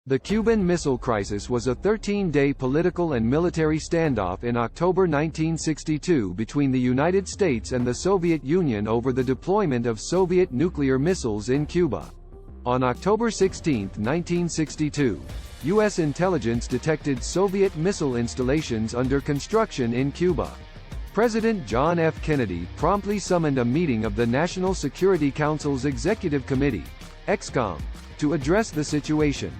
The Cuban Missile Crisis was a 13-day political and military standoff in October 1962 between the United States and the Soviet Union over the deployment of Soviet nuclear missiles in Cuba. On October 16, 1962, U.S. intelligence detected Soviet missile installations under construction in Cuba. President John F. Kennedy promptly summoned a meeting of the National Security Council's Executive Committee, ExComm, to address the situation.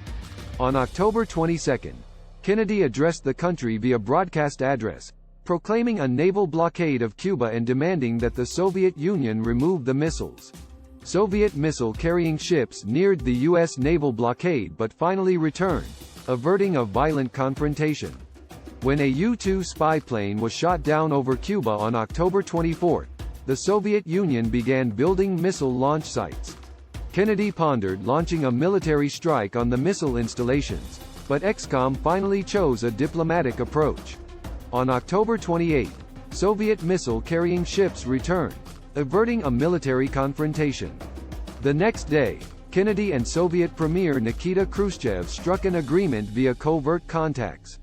On October 22, Kennedy addressed the country via broadcast address, proclaiming a naval blockade of Cuba and demanding that the Soviet Union remove the missiles. Soviet missile-carrying ships neared the U.S. naval blockade but finally returned, averting a violent confrontation. When a U-2 spy plane was shot down over Cuba on October 24, the Soviet Union began building missile launch sites. Kennedy pondered launching a military strike on the missile installations, but ExComm finally chose a diplomatic approach. On October 28, Soviet missile-carrying ships returned, averting a military confrontation. The next day, Kennedy and Soviet Premier Nikita Khrushchev struck an agreement via covert contacts.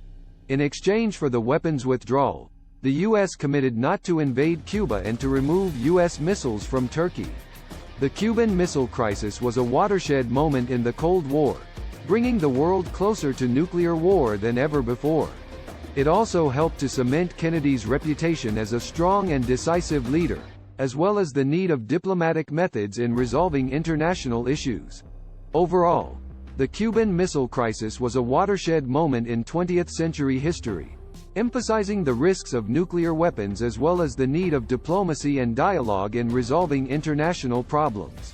In exchange for the weapons withdrawal, the U.S. committed not to invade Cuba and to remove U.S. missiles from Turkey. The Cuban Missile Crisis was a watershed moment in the Cold War, bringing the world closer to nuclear war than ever before. It also helped to cement Kennedy's reputation as a strong and decisive leader, as well as the need of diplomatic methods in resolving international issues. Overall, the Cuban Missile Crisis was a watershed moment in 20th-century history, emphasizing the risks of nuclear weapons as well as the need of diplomacy and dialogue in resolving international problems.